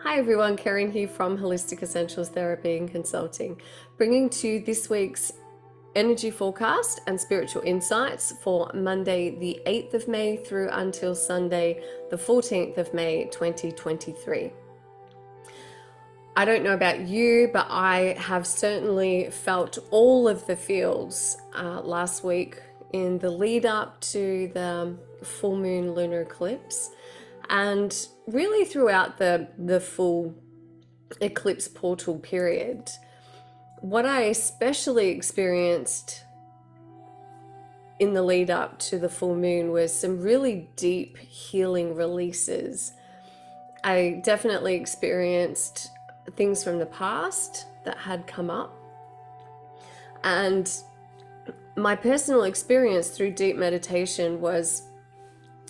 Hi everyone, Kerryn here from Holistic Essentials Therapy and Consulting, bringing to you this week's energy forecast and spiritual insights for Monday the 8th of May through until Sunday the 14th of May 2023. I don't know about you, but I have certainly felt all of the feels last week in the lead up to the full moon lunar eclipse, and really throughout the full eclipse portal period. What I especially experienced in the lead up to the full moon was some really deep healing releases. I definitely experienced things from the past that had come up, and my personal experience through deep meditation was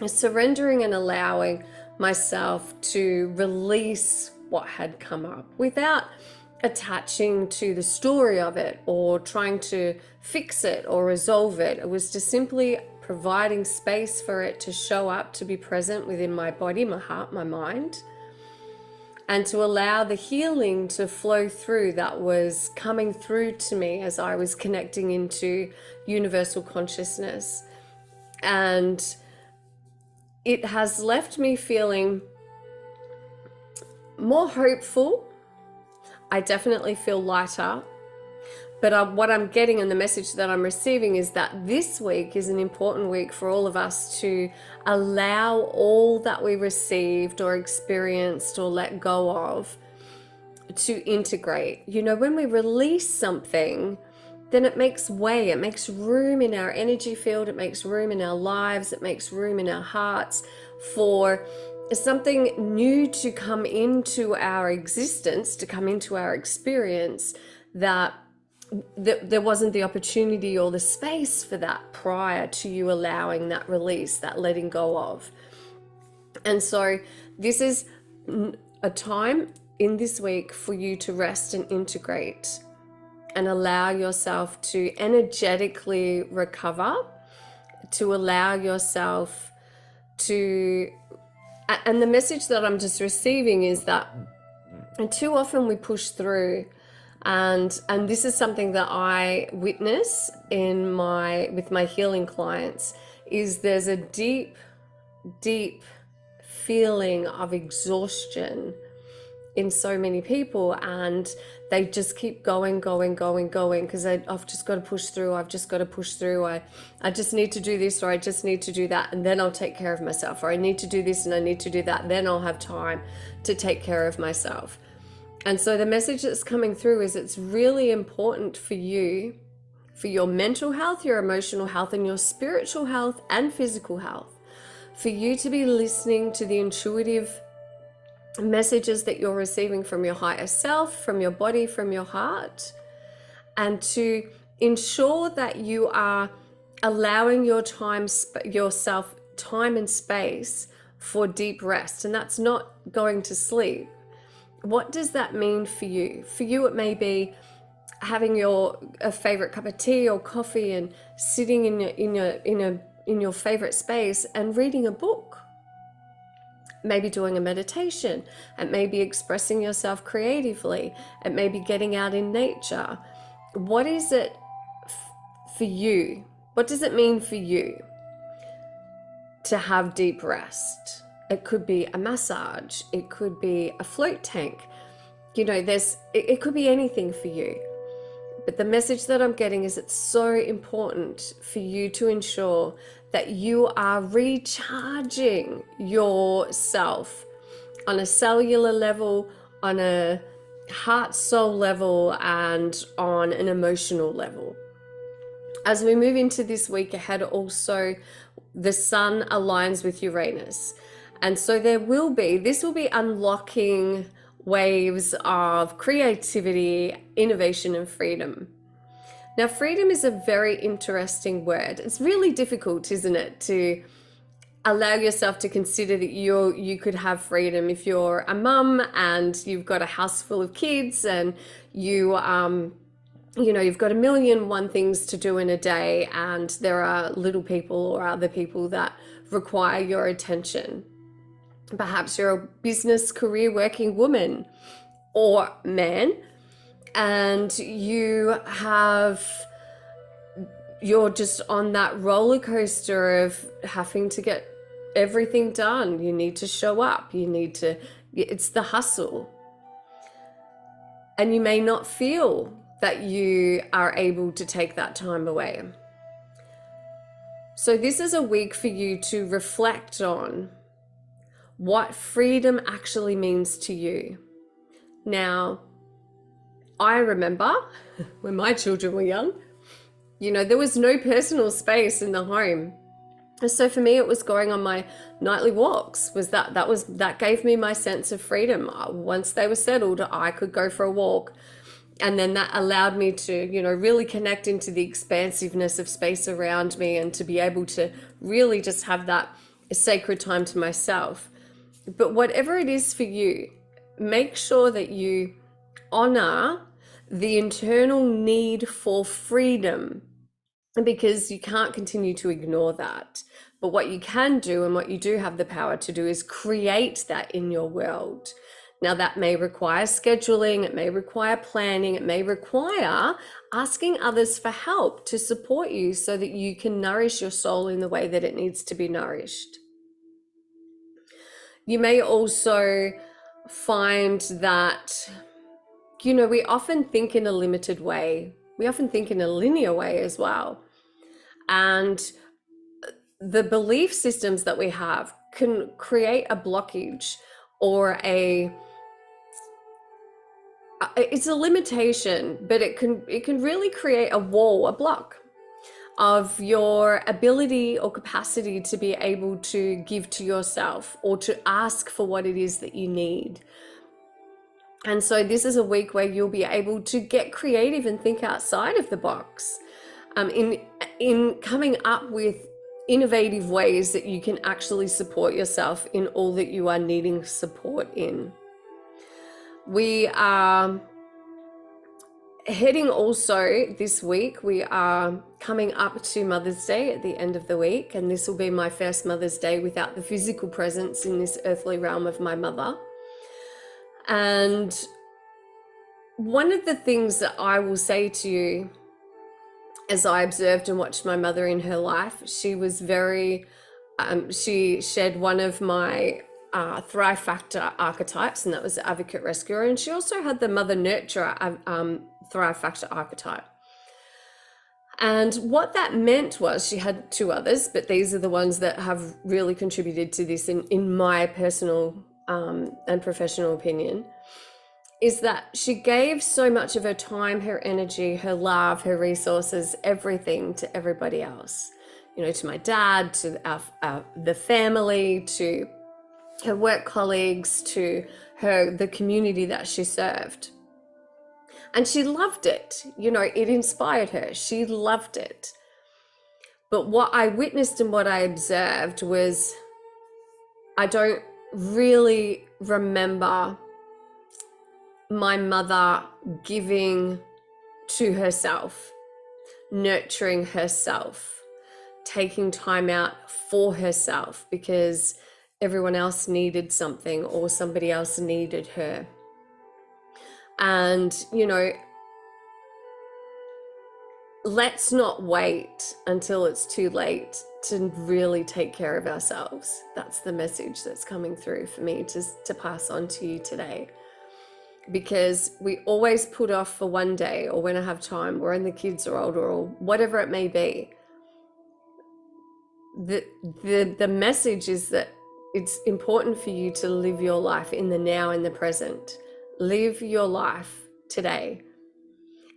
surrendering and allowing myself to release what had come up without attaching to the story of it or trying to fix it or resolve it. It was just simply providing space for it to show up, to be present within my body, my heart, my mind, and to allow the healing to flow through that was coming through to me as I was connecting into universal consciousness. And it has left me feeling more hopeful. I definitely feel lighter. But what I'm getting and the message that I'm receiving is that this week is an important week for all of us to allow all that we received or experienced or let go of to integrate. You know, when we release something, then it makes way, it makes room in our energy field, it makes room in our lives, it makes room in our hearts for something new to come into our existence, to come into our experience that there wasn't the opportunity or the space for that prior to you allowing that release, that letting go of. And so this is a time in this week for you to rest and integrate and allow yourself to energetically recover, to allow yourself to, and the message that I'm just receiving is that too often we push through, and this is something that I witness with my healing clients, is there's a deep feeling of exhaustion in so many people, and they just keep going because I've just got to push through, I just need to do this, or I just need to do that, and then I'll take care of myself, or I need to do this and I need to do that, then I'll have time to take care of myself. And so the message that's coming through is it's really important for you, for your mental health, your emotional health, and your spiritual health and physical health, for you to be listening to the intuitive messages that you're receiving from your higher self, from your body, from your heart, and to ensure that you are allowing yourself time and space for deep rest. And that's not going to sleep. What does that mean for you? For you, it may be having a favorite cup of tea or coffee and sitting in your favorite space and reading a book. Maybe doing a meditation, it may be expressing yourself creatively, it may be getting out in nature. What is it for you? What does it mean for you to have deep rest? It could be a massage, it could be a float tank, you know, it could be anything for you. But the message that I'm getting is it's so important for you to ensure that you are recharging yourself on a cellular level, on a heart soul level, and on an emotional level. As we move into this week ahead, also the sun aligns with Uranus. And so this will be unlocking waves of creativity, innovation, and freedom. Now, freedom is a very interesting word. It's really difficult, isn't it, to allow yourself to consider that you could have freedom if you're a mum and you've got a house full of kids and you've got a million one things to do in a day, and there are little people or other people that require your attention. Perhaps you're a business career working woman or man, and you're just on that roller coaster of having to get everything done. You need to show up. It's the hustle. And you may not feel that you are able to take that time away. So this is a week for you to reflect on what freedom actually means to you. Now, I remember when my children were young, there was no personal space in the home. So for me, it was going on my nightly walks. That gave me my sense of freedom. Once they were settled, I could go for a walk. And then that allowed me to, really connect into the expansiveness of space around me and to be able to really just have that sacred time to myself. But whatever it is for you, make sure that you honor the internal need for freedom, because you can't continue to ignore that. But what you can do, and what you do have the power to do, is create that in your world. Now, that may require scheduling, it may require planning, it may require asking others for help to support you so that you can nourish your soul in the way that it needs to be nourished. You may also find that, we often think in a limited way. We often think in a linear way as well. And the belief systems that we have can create a blockage or it's a limitation, but it can really create a wall, a block of your ability or capacity to be able to give to yourself or to ask for what it is that you need. And so this is a week where you'll be able to get creative and think outside of the box, in coming up with innovative ways that you can actually support yourself in all that you are needing support in. We are heading also this week, we are coming up to Mother's Day at the end of the week, and this will be my first Mother's Day without the physical presence in this earthly realm of my mother. And one of the things that I will say to you, as I observed and watched my mother in her life, she was she shared one of my Thrive Factor archetypes, and that was the advocate rescuer. And she also had the mother nurturer Thrive Factor archetype. And what that meant was, she had two others, but these are the ones that have really contributed to this in my personal and professional opinion, is that she gave so much of her time, her energy, her love, her resources, everything to everybody else. To my dad, to the family, to her work colleagues, to the community that she served. And she loved it. It inspired her. She loved it. But what I witnessed and what I observed was, I don't really remember my mother giving to herself, nurturing herself, taking time out for herself because everyone else needed something or somebody else needed her. And, let's not wait until it's too late to really take care of ourselves. That's the message that's coming through for me to pass on to you today. Because we always put off for one day, or when I have time, or when the kids are older, or whatever it may be. The message is that it's important for you to live your life in the now, in the present. Live your life today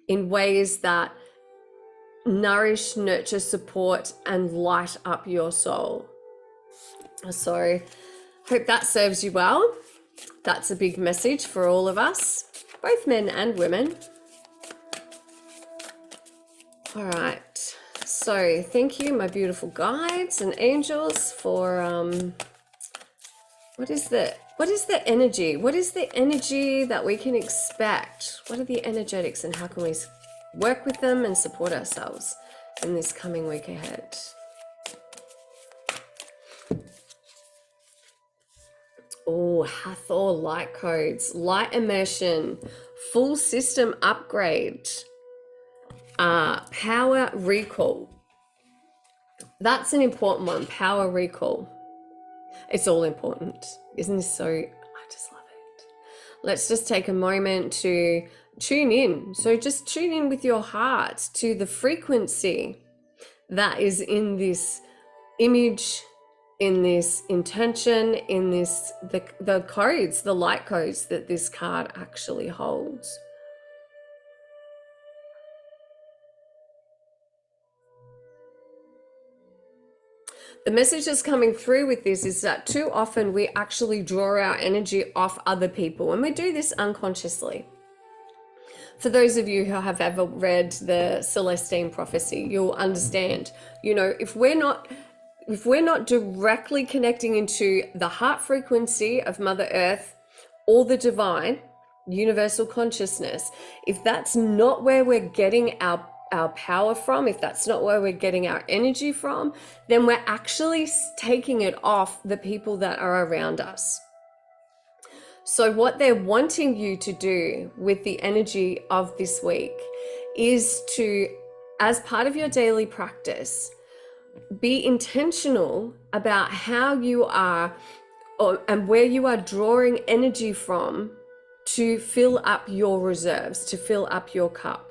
in ways that nourish, nurture, support, and light up your soul. So, hope that serves you well. That's a big message for all of us, both men and women. All right. So thank you, my beautiful guides and angels, for what is the energy? What is the energy that we can expect? What are the energetics, and how can we work with them and support ourselves in this coming week ahead? Oh, Hathor light codes, light immersion, full system upgrade, power recall. That's an important one, power recall. It's all important. Isn't this so, I just love it. Let's just take a moment to tune in. So just tune in with your heart to the frequency that is in this image, in this intention, in this, the codes, the light codes that this card actually holds. The message that's coming through with this is that too often we actually draw our energy off other people, and we do this unconsciously. For those of you who have ever read the Celestine prophecy, you'll understand, you know, if we're not directly connecting into the heart frequency of Mother Earth or the divine, universal consciousness, if that's not where we're getting our power from, if that's not where we're getting our energy from, then we're actually taking it off the people that are around us. So what they're wanting you to do with the energy of this week is to, as part of your daily practice, be intentional about how you are and where you are drawing energy from to fill up your reserves, to fill up your cup.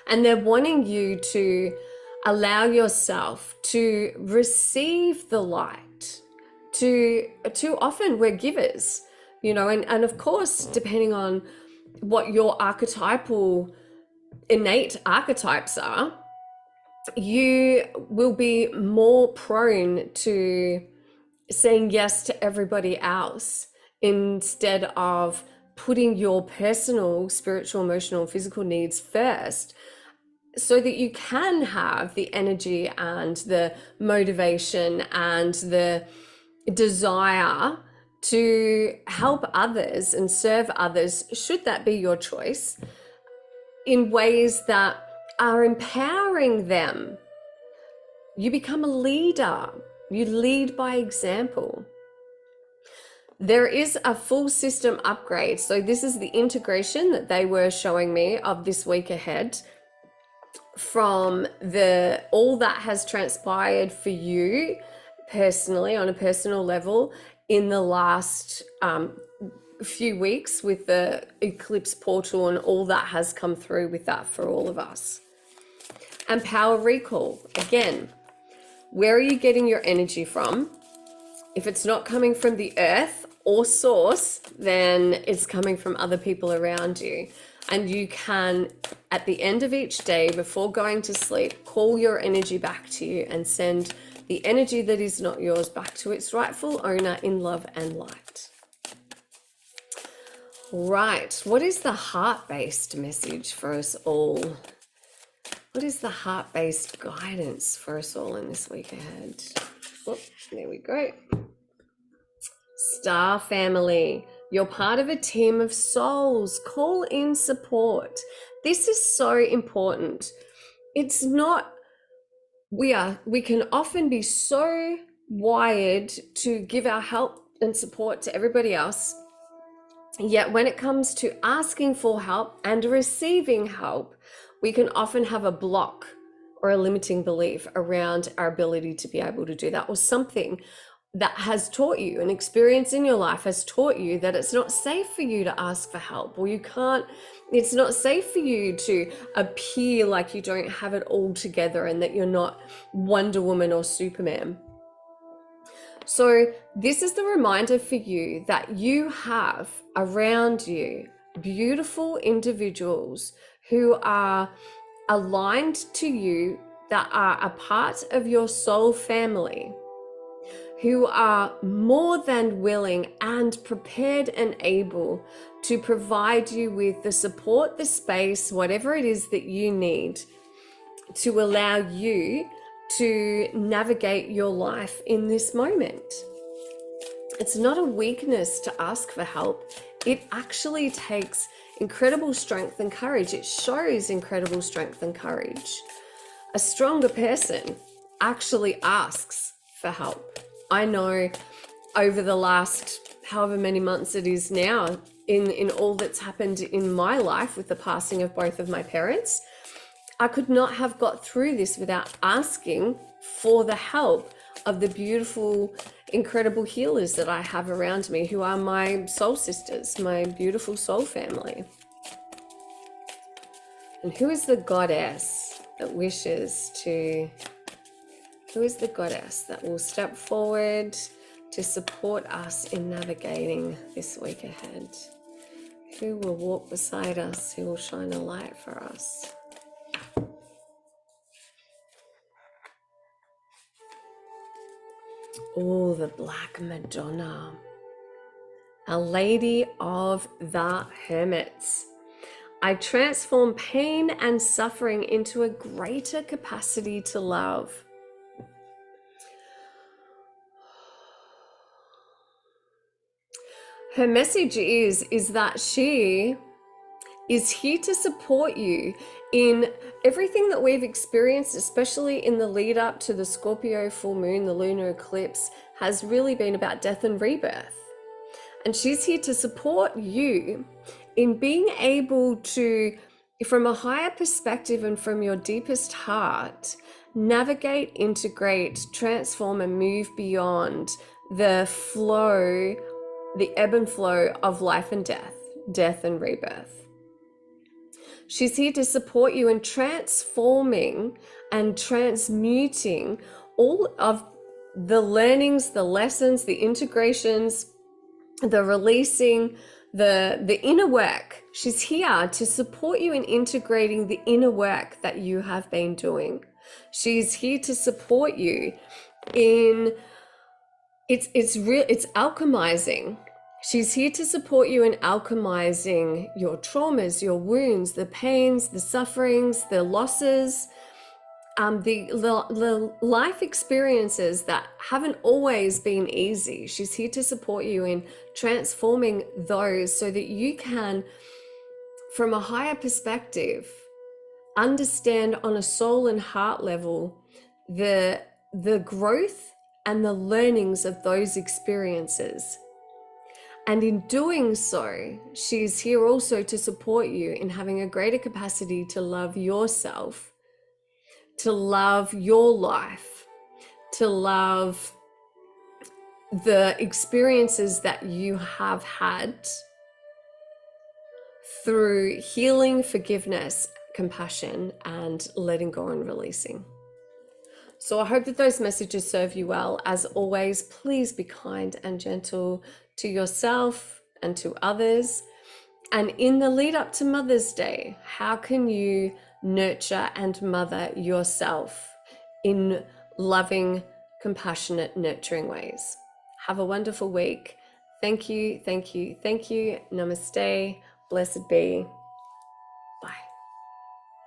And they're wanting you to allow yourself to receive the light. Too often we're givers, you know, and of course, depending on what your archetypal, innate archetypes are, you will be more prone to saying yes to everybody else instead of putting your personal, spiritual, emotional, physical needs first, so that you can have the energy and the motivation and the desire to help others and serve others, should that be your choice, in ways that are empowering them. You become a leader. You lead by example. There is a full system upgrade. So this is the integration that they were showing me of this week ahead, from all that has transpired for you personally on a personal level in the last few weeks with the eclipse portal and all that has come through with that for all of us. And power recall, again, where are you getting your energy from? If it's not coming from the earth or source, then it's coming from other people around you. And you can, at the end of each day, before going to sleep, call your energy back to you and send the energy that is not yours back to its rightful owner in love and light. Right, what is the heart-based message for us all? What is the heart-based guidance for us all in this week ahead? Oh, there we go. Star family, you're part of a team of souls. Call in support. This is so important. It's not, we can often be so wired to give our help and support to everybody else. Yet when it comes to asking for help and receiving help, we can often have a block or a limiting belief around our ability to be able to do that, or something that has taught you, an experience in your life has taught you that it's not safe for you to ask for help, or it's not safe for you to appear like you don't have it all together and that you're not Wonder Woman or Superman. So this is the reminder for you that you have around you beautiful individuals who are aligned to you, that are a part of your soul family, who are more than willing and prepared and able to provide you with the support, the space, whatever it is that you need to allow you to navigate your life in this moment. It's not a weakness to ask for help. It actually takes incredible strength and courage. It shows incredible strength and courage. A stronger person actually asks for help. I know over the last however many months it is now, in all that's happened in my life with the passing of both of my parents. I could not have got through this without asking for the help of the beautiful, incredible healers that I have around me, who are my soul sisters, my beautiful soul family. And who is the goddess that wishes to, who is the goddess that will step forward to support us in navigating this week ahead? Who will walk beside us? Who will shine a light for us? Oh, the Black Madonna, a lady of the hermits. I transform pain and suffering into a greater capacity to love. Her message is that she is here to support you in everything that we've experienced, especially in the lead up to the Scorpio full moon, the lunar eclipse, has really been about death and rebirth. And she's here to support you in being able to, from a higher perspective and from your deepest heart, navigate, integrate, transform, and move beyond the flow, the ebb and flow of life and death, death and rebirth. She's here to support you in transforming and transmuting all of the learnings, the lessons, the integrations, the releasing, the inner work. She's here to support you in integrating the inner work that you have been doing. She's here to support you in it's alchemizing. She's here to support you in alchemizing your traumas, your wounds, the pains, the sufferings, the losses, the life experiences that haven't always been easy. She's here to support you in transforming those so that you can, from a higher perspective, understand on a soul and heart level the growth and the learnings of those experiences. And in doing so, she's here also to support you in having a greater capacity to love yourself, to love your life, to love the experiences that you have had through healing, forgiveness, compassion, and letting go and releasing. So I hope that those messages serve you well. As always, please be kind and gentle to yourself and to others. And in the lead up to Mother's Day, how can you nurture and mother yourself in loving, compassionate, nurturing ways? Have a wonderful week. Thank you, thank you, thank you. Namaste. Blessed be.